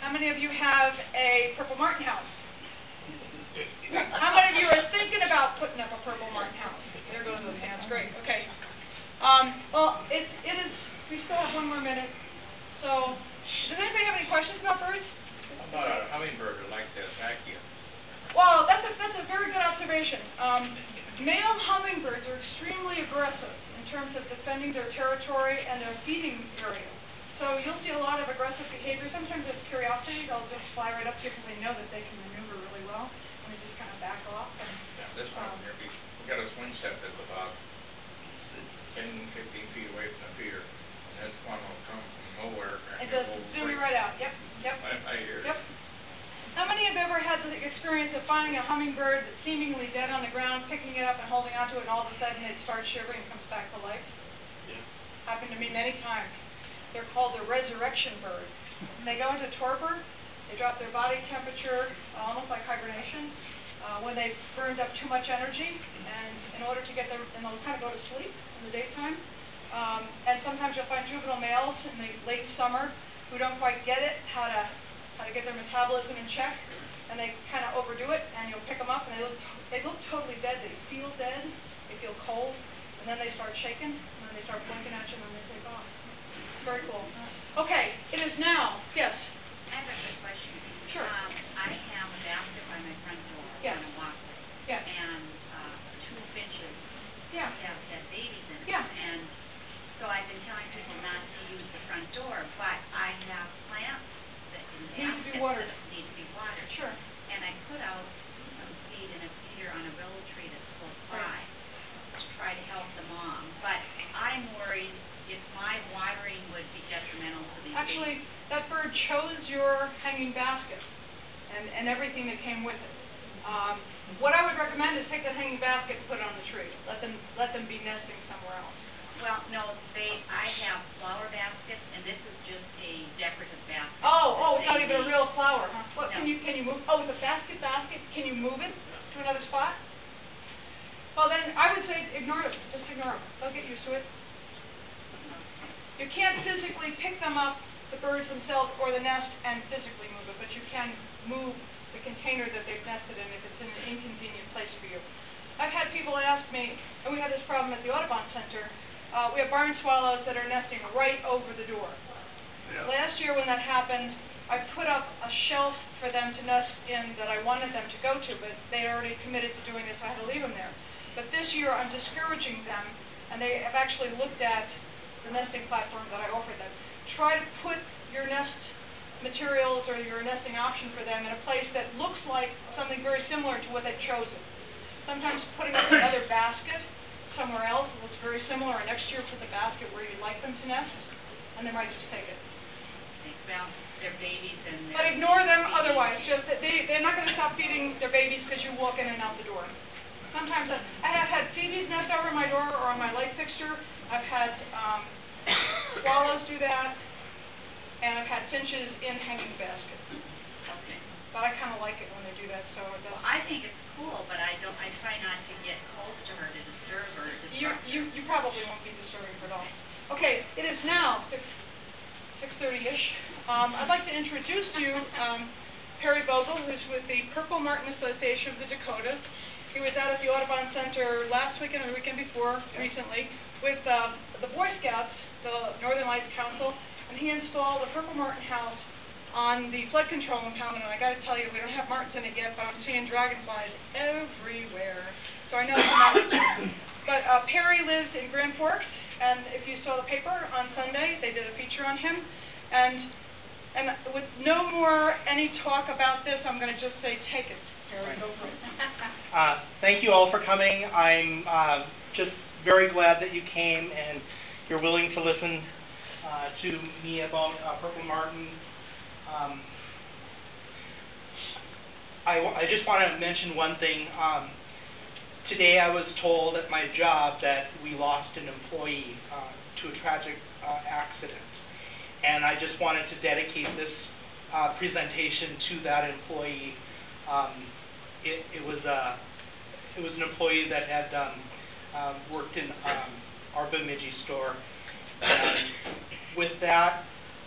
How many of you have a purple martin house? How many of you are thinking about putting up a purple martin house? There goes those hands. Great. Okay. Well, it is. We still have 1 more minute. So, does anybody have any questions about birds? How about a hummingbird like this vacuum? Well, that's a very good observation. Male hummingbirds are extremely aggressive in terms of defending their territory and their feeding area. So you'll see a lot of aggressive behavior. Sometimes it's curiosity. They'll just fly right up to you because they know that they can maneuver really well, and they just kind of back off. And, yeah, this one here, we got a swing set that's about 10, 15 feet away from the feeder. And this one will come from nowhere. And just zoom you right out. Yep. I hear it. Yep. How many have ever had the experience of finding a hummingbird that's seemingly dead on the ground, picking it up and holding onto it, and all of a sudden it starts shivering and comes back to life? Yeah. Happened to me many times. They're called the resurrection bird. When they go into torpor, they drop their body temperature, almost like hibernation, when they've burned up too much energy, and in order to get and they'll kind of go to sleep in the daytime. And sometimes you'll find juvenile males in the late summer who don't quite get it, how to get their metabolism in check, and they kind of overdo it, and you'll pick them up, and they look totally dead. They feel dead, they feel cold, and then they start shaking, and then they start blinking at you, and then they take off. It's very cool. Okay, it is now. Yes? I have a good question. Sure. I have a basket by my front door Yes. on a walkway. Yes. And 2 finches Yeah. have had babies in it. Yeah. And so I've been telling people not to use the front door, but I have plants that Need to be watered. need to be watered. Sure. And I put out some seed in a feeder on a willow tree that's close by to try to help them along. But I'm worried if my watering would be detrimental to these Actually, babies. that bird chose your hanging basket and everything that came with it. What I would recommend is take that hanging basket and put it on the tree. Let them be nesting somewhere else. Well, no, I have flower baskets, and this is just a decorative basket. Oh, it's not even a real flower, huh? What, No. can you move? Oh, it's a basket. Can you move it to another spot? Well, then I would say ignore it. Just ignore them. They'll get used to it. You can't physically pick them up, the birds themselves or the nest, and physically move it, but you can move the container that they've nested in if it's in an inconvenient place for you. I've had people ask me, and we had this problem at the Audubon Center. We have barn swallows that are nesting right over the door. Yeah. Last year when that happened, I put up a shelf for them to nest in that I wanted them to go to, but they already committed to doing this, so I had to leave them there. But this year I'm discouraging them, and they have actually looked at the nesting platform that I offered them. Try to put your nest materials or your nesting option for them in a place that looks like something very similar to what they've chosen. Sometimes putting up another basket somewhere else that looks very similar, and next year put the basket where you'd like them to nest, and they might just take it. Well, they're babies and but ignore them otherwise. Just that they're not going to stop feeding their babies because you walk in and out the door. Sometimes I have had phoebes nest over my door or on my light fixture. I've had swallows do that, and I've had finches in hanging baskets. Okay. But I kind of like it when they do that. So well, I think it's cool, but I try not to get close to her to disturb her. You probably won't be disturbing her at all. Okay, it is now 6:30-ish. I'd like to introduce to you Perry Vogel, who's with the Purple Martin Association of the Dakotas. He was out at the Audubon Center last weekend or the weekend before, recently, with the Boy Scouts, the Northern Lights Council, and he installed a Purple Martin house on the flood control impoundment. And I got to tell you, we don't have martins in it yet, but I'm seeing dragonflies everywhere. So I know it's not. But Perry lives in Grand Forks, and if you saw the paper on Sunday, they did a feature on him. And with no more any talk about this, I'm going to just say, take it. Perry, go for it. Thank you all for coming. I'm just very glad that you came and you're willing to listen to me about Purple Martin. I just want to mention one thing. Today I was told at my job that we lost an employee to a tragic accident. And I just wanted to dedicate this presentation to that employee. It was an employee that had worked in our Bemidji store. And with that,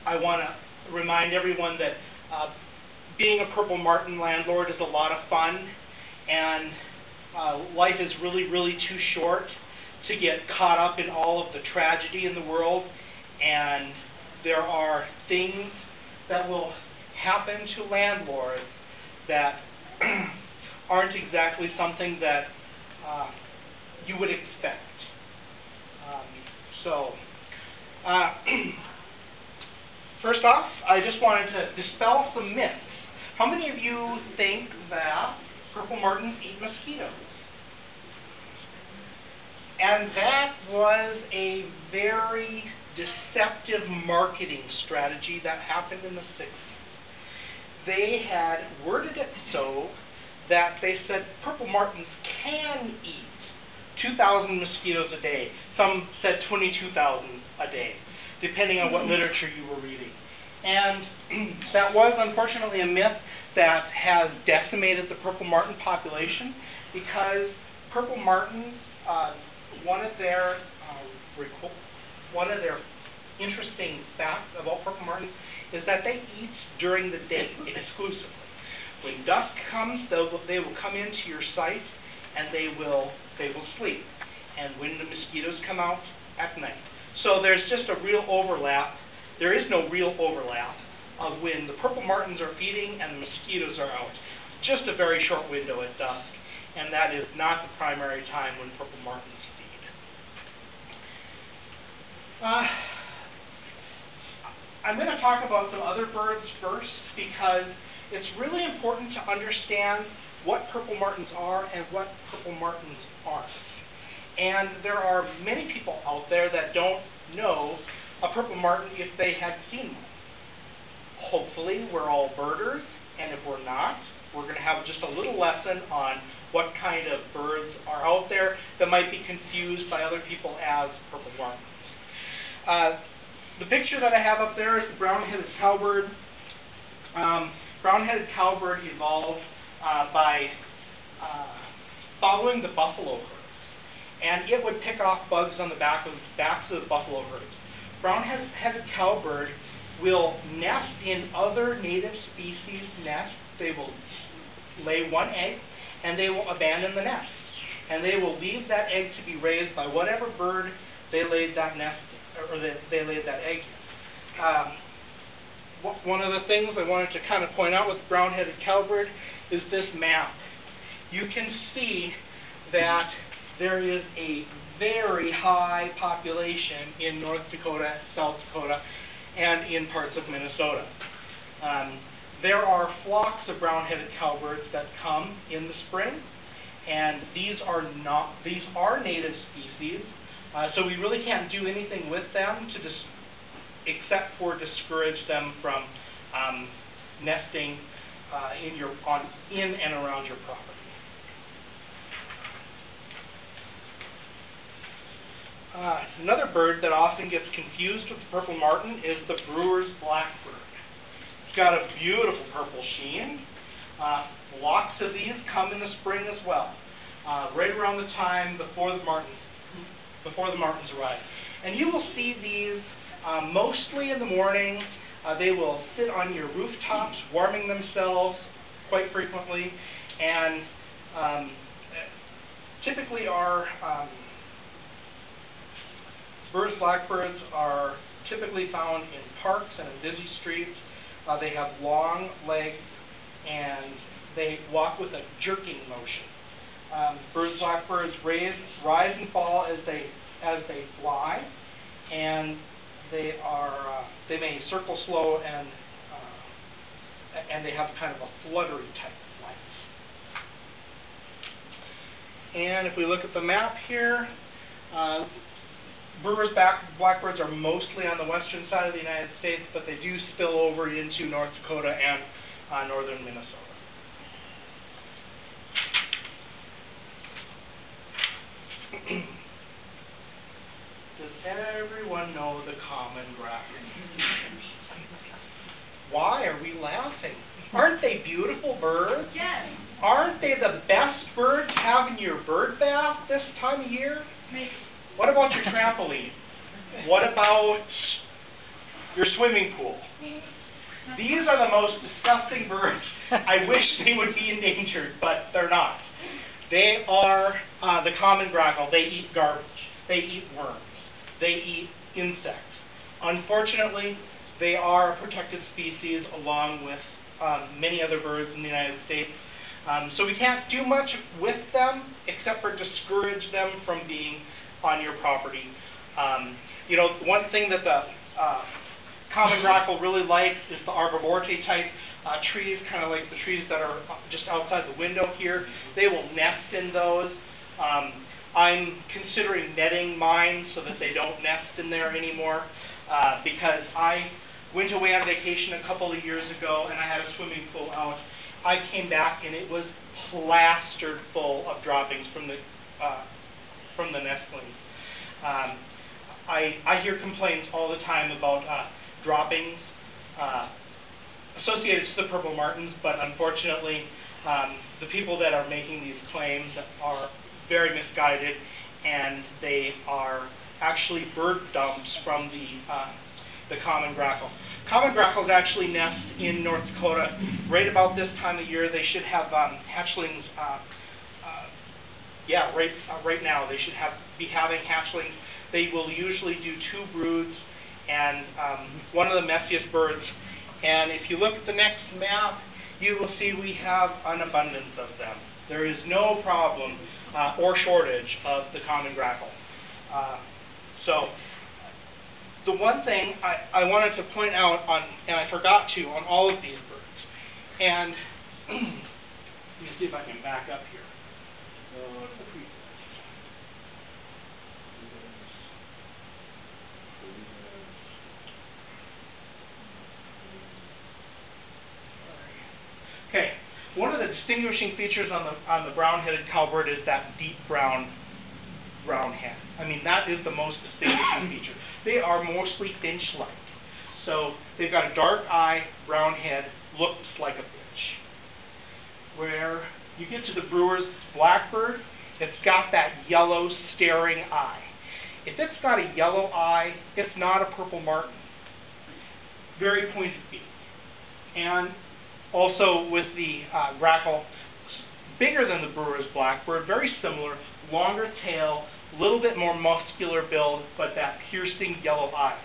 I want to remind everyone that being a purple martin landlord is a lot of fun, and life is really, really too short to get caught up in all of the tragedy in the world, and there are things that will happen to landlords that aren't exactly something that you would expect. First off, I just wanted to dispel some myths. How many of you think that purple martins eat mosquitoes? And that was a very deceptive marketing strategy that happened in the 60s. They had worded it so that they said purple martins can eat 2,000 mosquitoes a day. Some said 22,000 a day, depending on what literature you were reading. And that was unfortunately a myth that has decimated the purple martin population, because purple martins, one of their interesting facts about purple martins is that they eat during the day exclusively. When dusk comes, they will come into your site and they will sleep. And when the mosquitoes come out, at night. So there's just a real overlap. There is no real overlap of when the purple martins are feeding and the mosquitoes are out. Just a very short window at dusk, and that is not the primary time when purple martins feed. I'm going to talk about some other birds first, because it's really important to understand what purple martins are and what purple martins aren't. And there are many people out there that don't know a purple martin if they had seen one. Hopefully we're all birders, and if we're not, we're going to have just a little lesson on what kind of birds are out there that might be confused by other people as purple martins. The picture that I have up there is the brown-headed cowbird. Brown-headed cowbird evolved by following the buffalo herds, and it would pick off bugs on the backs of the buffalo herds. Brown-headed cowbird will nest in other native species' nests. They will lay one egg, and they will abandon the nest, and they will leave that egg to be raised by whatever bird they laid that nest or they laid that egg in. One of the things I wanted to kind of point out with brown-headed cowbird is this map. You can see that there is a very high population in North Dakota, South Dakota, and in parts of Minnesota. There are flocks of brown-headed cowbirds that come in the spring, and these are native species, so we really can't do anything with them except for discourage them from nesting in and around your property. Another bird that often gets confused with the purple martin is the Brewers Blackbird. It's got a beautiful purple sheen. Lots of these come in the spring as well, right around the time before the martins arrive. And you will see these mostly in the morning. They will sit on your rooftops, warming themselves quite frequently, and typically our Brewers Blackbirds are typically found in parks and in busy streets. They have long legs, and they walk with a jerking motion. Brewers Blackbirds rise and fall as they fly, and they may circle slow, and they have kind of a fluttery type of flight. And if we look at the map here, Brewers Blackbirds are mostly on the western side of the United States, but they do spill over into North Dakota and northern Minnesota. Does everyone know the common graphic? Why are we laughing? Aren't they beautiful birds? Yes. Aren't they the best birds to have in your bird bath this time of year? Maybe. What about your trampoline? What about your swimming pool? These are the most disgusting birds. I wish they would be endangered, but they're not. They are the common grackle. They eat garbage. They eat worms. They eat insects. Unfortunately, they are a protected species along with many other birds in the United States. So we can't do much with them except for discourage them from being on your property. You know, one thing that the common grackle really likes is the arborvitae type trees, kind of like the trees that are just outside the window here. They will nest in those. I'm considering netting mine so that they don't nest in there anymore because I went away on vacation a couple of years ago and I had a swimming pool out. I came back and it was plastered full of droppings from the nestlings. I hear complaints all the time about droppings associated to the purple martins, but unfortunately the people that are making these claims are very misguided, and they are actually bird dumps from the common grackle. Common grackles actually nest in North Dakota right about this time of year. They should have hatchlings. Right now they should be having hatchlings. They will usually do 2 broods, and one of the messiest birds. And if you look at the next map, you will see we have an abundance of them. There is no problem or shortage of the common grackle. So the one thing I wanted to point out on, and I forgot to, on all of these birds, and let me see if I can back up here. Okay, one of the distinguishing features on the brown-headed cowbird is that deep brown head. I mean, that is the most distinguishing feature. They are mostly finch-like. So they've got a dark eye, brown head, looks like a finch. Where you get to the Brewers Blackbird, it's got that yellow staring eye. If it's got a yellow eye, it's not a purple martin. Very pointed beak. And also with the grackle, bigger than the Brewers Blackbird, very similar, longer tail, a little bit more muscular build, but that piercing yellow eye.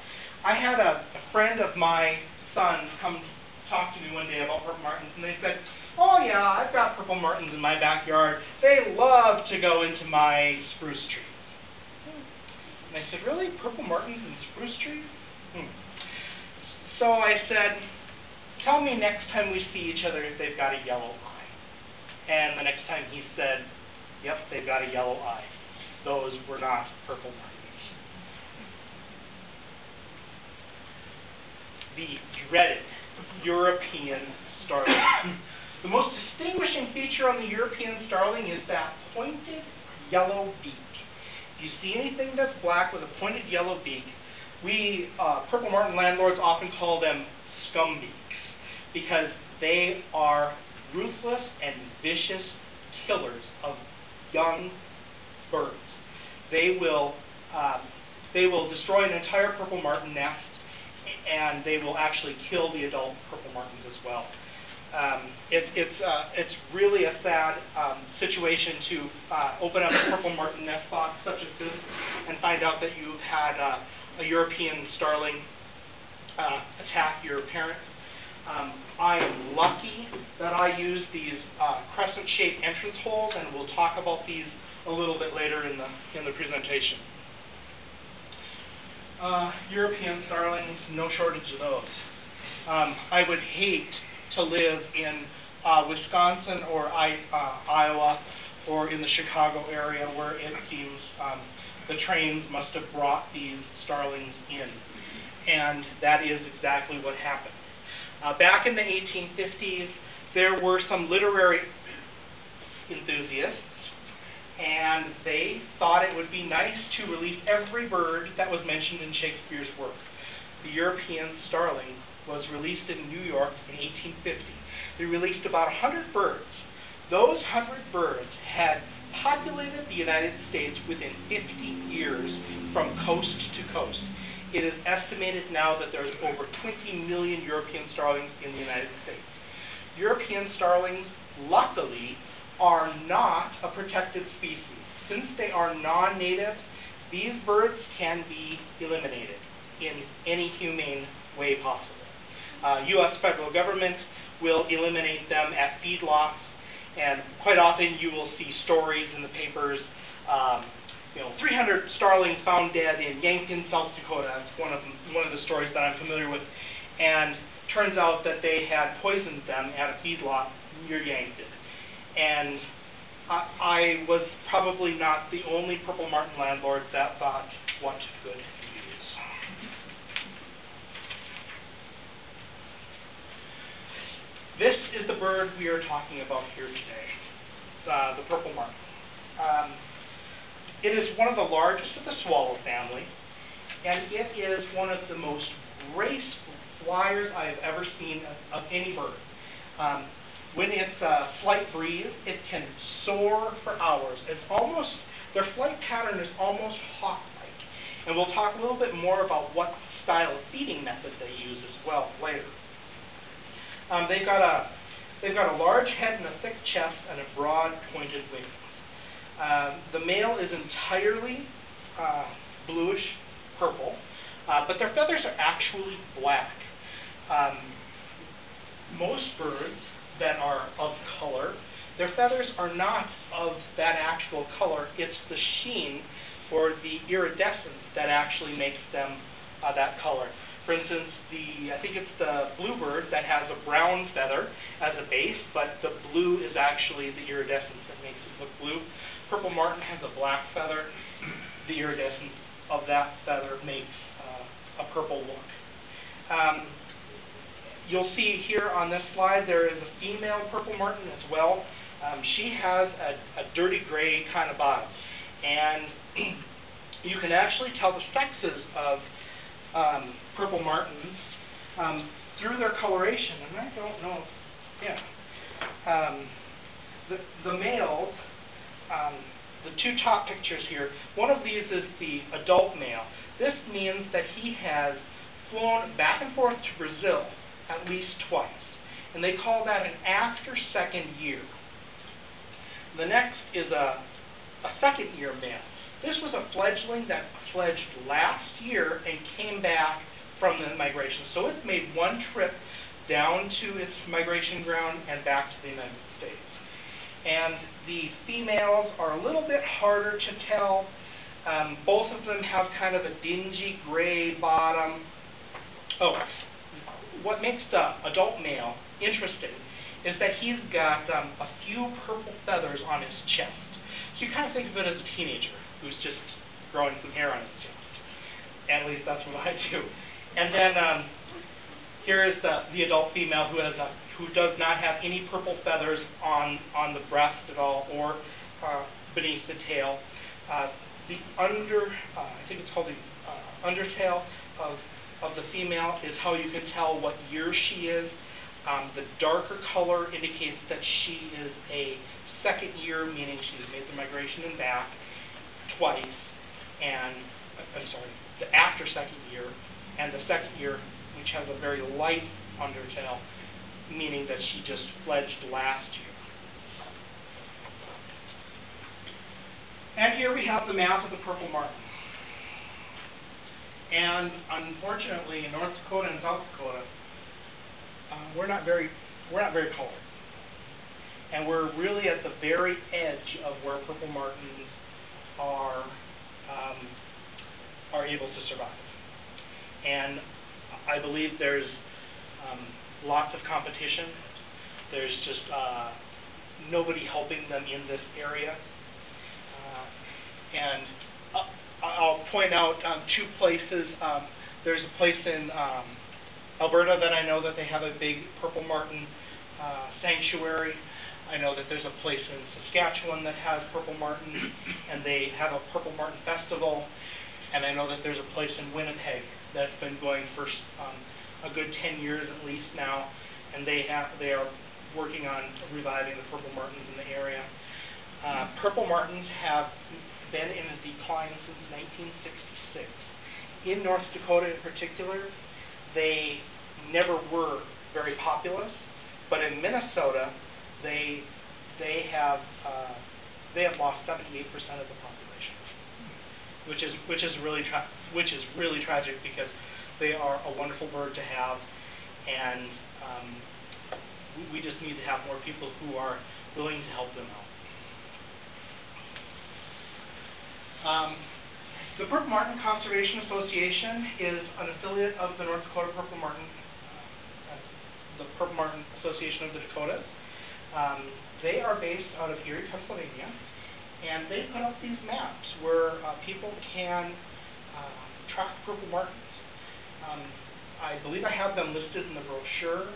I had a friend of my son's come talk to me one day about purple martins, and they said, "Oh yeah, I've got purple martins in my backyard. They love to go into my spruce trees." And I said, "Really? Purple martins in spruce trees?" So I said, "Tell me next time we see each other if they've got a yellow eye." And the next time he said, "Yep, they've got a yellow eye. Those were not purple martins." The dreaded European starling. The most distinguishing feature on the European starling is that pointed yellow beak. If you see anything that's black with a pointed yellow beak, we purple martin landlords often call them scumbeaks, because they are ruthless and vicious killers of young birds. They will destroy an entire purple martin nest, and they will actually kill the adult purple martins as well. It's really a sad situation to open up a purple martin nest box such as this and find out that you've had a European starling attack your parent. I am lucky that I use these crescent-shaped entrance holes, and we'll talk about these a little bit later in the presentation. European starlings, no shortage of those. I would hate to live in Wisconsin or Iowa or in the Chicago area where it seems the trains must have brought these starlings in. And that is exactly what happened. Back in the 1850s, there were some literary enthusiasts, and they thought it would be nice to release every bird that was mentioned in Shakespeare's work. The European starling was released in New York in 1850. They released about 100 birds. Those 100 birds had populated the United States within 50 years from coast to coast. it is estimated now that there's over 20 million European starlings in the United States. European starlings, luckily, are not a protected species. Since they are non-native, these birds can be eliminated in any humane way possible. U.S. federal government will eliminate them at feedlots, and quite often you will see stories in the papers, 300 starlings found dead in Yankton, South Dakota. That's one of the stories that I'm familiar with. And turns out that they had poisoned them at a feedlot near Yankton. And I was probably not the only purple martin landlord that thought, what good news. This is the bird we are talking about here today, the purple martin. It is one of the largest of the swallow family, and it is one of the most graceful flyers I have ever seen of any bird. When it's a slight breeze, it can soar for hours. Their flight pattern is almost hawk-like, and we'll talk a little bit more about what style of feeding method they use as well later. They've got a large head and a thick chest and a broad pointed wing. The male is entirely bluish purple, but their feathers are actually black. Most birds that are of color, their feathers are not of that actual color. It's the sheen or the iridescence that actually makes them that color. For instance, I think it's the bluebird that has a brown feather as a base, but the blue is actually the iridescence that makes it look blue. Purple martin has a black feather. The iridescence of that feather makes a purple look. You'll see here on this slide there is a female purple martin as well. She has a dirty gray kind of bottom, and you can actually tell the sexes of purple martins through their coloration, and I don't know, the males, the two top pictures here, one of these is the adult male. This means that he has flown back and forth to Brazil at least twice, and they call that an after second year. The next is a second year male. This was a fledgling that fledged last year and came back from the migration. So it's made one trip down to its migration ground and back to the United States. And the females are a little bit harder to tell. Both of them have kind of a dingy gray bottom. Oh, what makes the adult male interesting is that he's got a few purple feathers on his chest. So you kind of think of it as a teenager who's just growing some hair on his chest. At least that's what I do. And then here is the adult female who does not have any purple feathers on the breast at all or beneath the tail. I think it's called the undertail of the female is how you can tell what year she is. The darker color indicates that she is a second year, meaning she's made the migration and back twice, and the after second year, and the second year, which has a very light undertail, meaning that she just fledged last year. And here we have the map of the purple martin. And unfortunately, in North Dakota and South Dakota, we're not very colored, and we're really at the very edge of where purple martins are able to survive. And I believe there's lots of competition. There's just nobody helping them in this area. And I'll point out two places. There's a place in Alberta that I know that they have a big purple martin sanctuary. I know that there's a place in Saskatchewan that has purple martin, and they have a purple martin festival. And I know that there's a place in Winnipeg that's been going for a good 10 years at least now, and they are working on reviving the purple martins in the area. Purple martins have been in a decline since 1966, in North Dakota in particular, they never were very populous, but in Minnesota, they have lost 78% of the population, which is really tragic because they are a wonderful bird to have, and we just need to have more people who are willing to help them out. The Purple Martin Conservation Association is an affiliate of the North Dakota Purple Martin, the Purple Martin Association of the Dakotas. They are based out of Erie, Pennsylvania, and they put up these maps where people can track purple martins. I believe I have them listed in the brochure.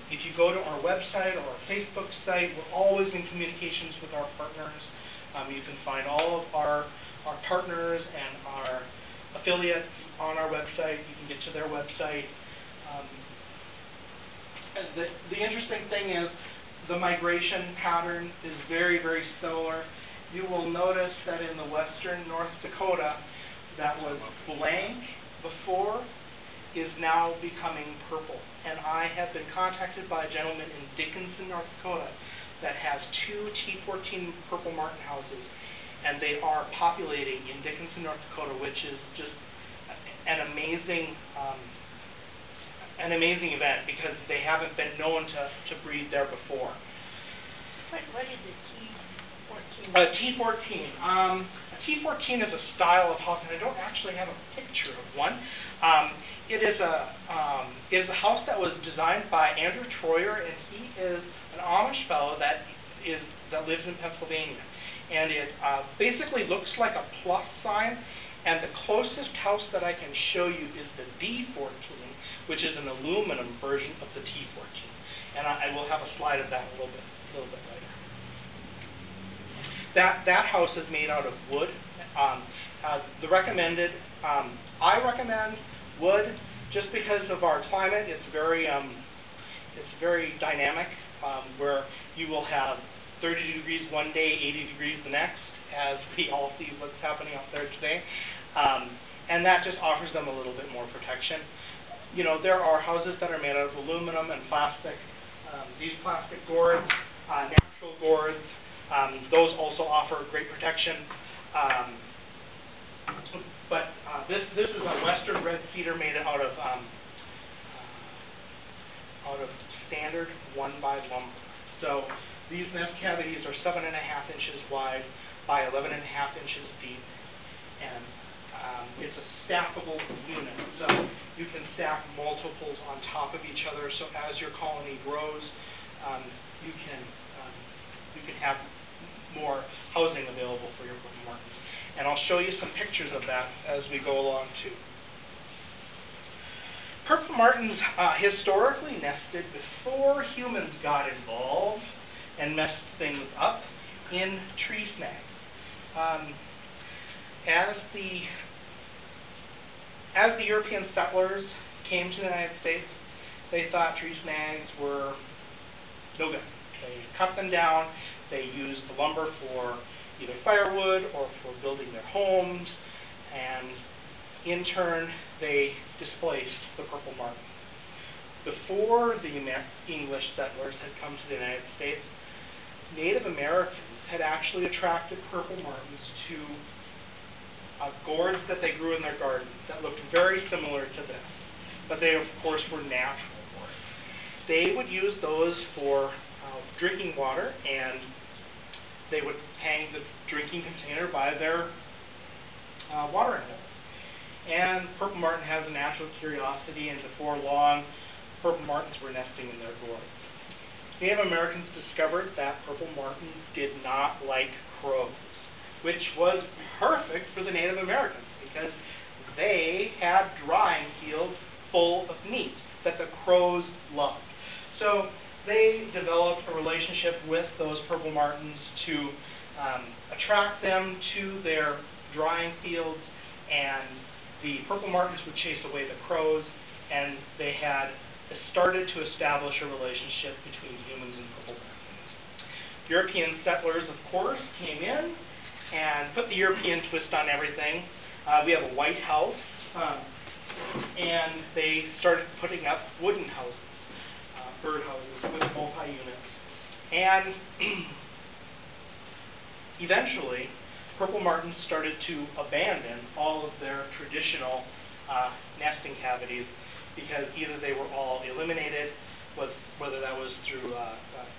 If you go to our website or our Facebook site, we're always in communications with our partners. You can find all of our partners and our affiliates on our website. You can get to their website. The interesting thing is the migration pattern is very, very similar. You will notice that in the western North Dakota, that was blank before is now becoming purple. And I have been contacted by a gentleman in Dickinson, North Dakota that has 2 T14 purple martin houses, and they are populating in Dickinson, North Dakota, which is just an amazing event because they haven't been known to breed there before. What is a T14? A T14. A T14 is a style of house, and I don't actually have a picture of one. It is a house that was designed by Andrew Troyer, and he is an Amish fellow that lives in Pennsylvania. And it basically looks like a plus sign, and the closest house that I can show you is the D14, which is an aluminum version of the T14. And I will have a slide of that a little bit later. That house is made out of wood. The recommended, I recommend wood just because of our climate. It's very dynamic, where you will have 30 degrees one day, 80 degrees the next, as we all see what's happening out there today. And that just offers them a little bit more protection. You know, there are houses that are made out of aluminum and plastic. These plastic gourds, natural gourds, those also offer great protection. But this is a western red cedar made out of standard 1x lumber. So these nest cavities are 7.5 inches wide by 11.5 inches deep, and it's a stackable unit. So you can stack multiples on top of each other. So as your colony grows, you can have more housing available for your purple martins. And I'll show you some pictures of that as we go along too. Purple martins historically nested before humans got involved and messed things up in tree snags. As the European settlers came to the United States, they thought tree snags were no good. They cut them down. They used the lumber for either firewood or for building their homes, and in turn they displaced the purple martin. Before the English settlers had come to the United States, Native Americans had actually attracted purple martins to gourds that they grew in their gardens that looked very similar to this, but they of course were natural gourds. They would use those for drinking water, and they would hang the drinking container by their watering hole. And purple martin has a natural curiosity, and before long, purple martins were nesting in their gourds. Native Americans discovered that purple martins did not like crows, which was perfect for the Native Americans because they had drying fields full of meat that the crows loved. So they developed a relationship with those purple martins to attract them to their drying fields, and the purple martins would chase away the crows, and they had started to establish a relationship between humans and purple martins. European settlers, of course, came in and put the European twist on everything. We have a white house And they started putting up wooden houses, bird houses with multi-units. And eventually, purple martins started to abandon all of their traditional nesting cavities because either they were all eliminated, whether that was through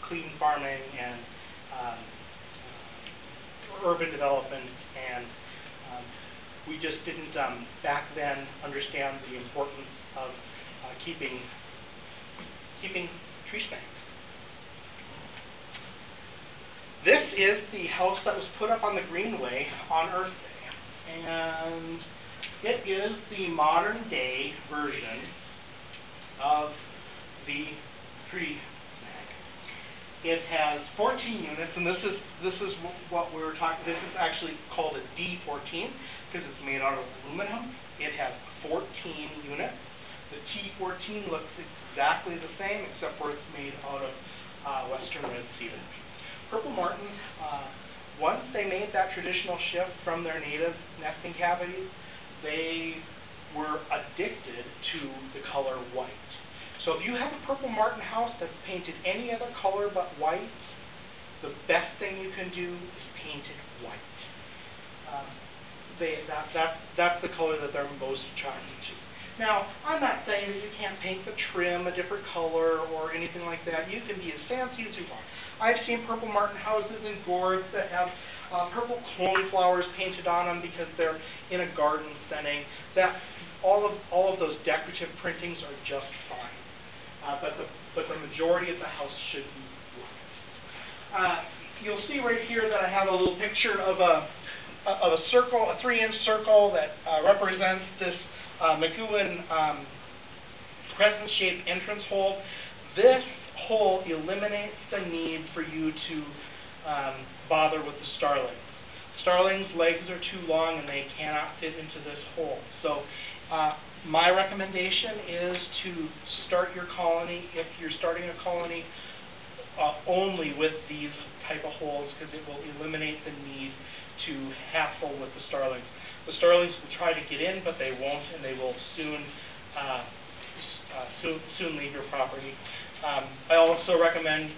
clean farming and urban development, and we just didn't back then understand the importance of keeping tree stands. This is the house that was put up on the Greenway on Earth Day, and it is the modern day version of the tree snack. It has 14 units, and this is what we were talking. This is actually called a D14 because it's made out of aluminum. It has 14 units. The T14 looks exactly the same, except for it's made out of western red cedar. Purple martins, once they made that traditional shift from their native nesting cavities, they were addicted to the color white. So if you have a purple martin house that's painted any other color but white, the best thing you can do is paint it white. That's the color that they're most attracted to. Now, I'm not saying that you can't paint the trim a different color or anything like that. You can be as fancy as you want. I've seen purple martin houses in gourds that have purple coneflowers painted on them because they're in a garden setting. All of those decorative printings are just fine. But the majority of the house should be white. You'll see right here that I have a little picture of a circle, a 3-inch circle that represents this McEwen crescent-shaped entrance hole. This hole eliminates the need for you to bother with the starlings. Starlings' legs are too long and they cannot fit into this hole. So my recommendation is to start your colony, if you're starting a colony, only with these type of holes, because it will eliminate the need to hassle with the starlings. The starlings will try to get in, but they won't, and they will soon leave your property. I also recommend,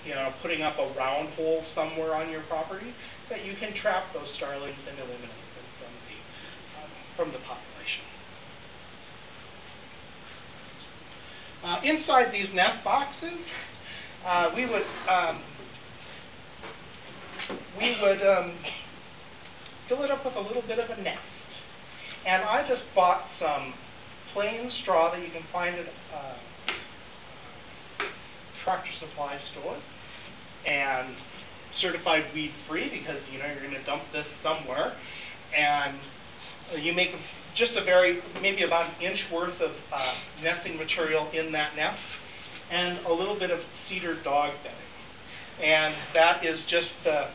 putting up a round hole somewhere on your property that you can trap those starlings and eliminate them from the population. Inside these nest boxes, we would fill it up with a little bit of a nest. And I just bought some plain straw that you can find at Tractor Supply store, and certified weed-free because you're going to dump this somewhere. And you make just maybe about an inch worth of nesting material in that nest, and a little bit of cedar dog bedding. And that is just the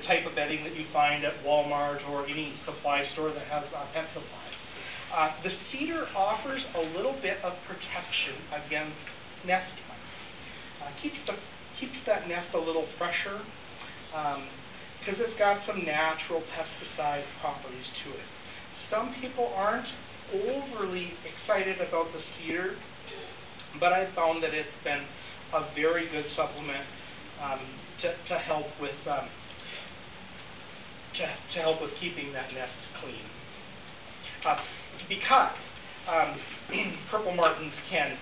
type of bedding that you find at Walmart or any supply store that has pet supplies. The cedar offers a little bit of protection against nest mites. Keeps that nest a little fresher because it's got some natural pesticide properties to it. Some people aren't overly excited about the cedar, but I've found that it's been a very good supplement to help with keeping that nest clean. Because purple martins can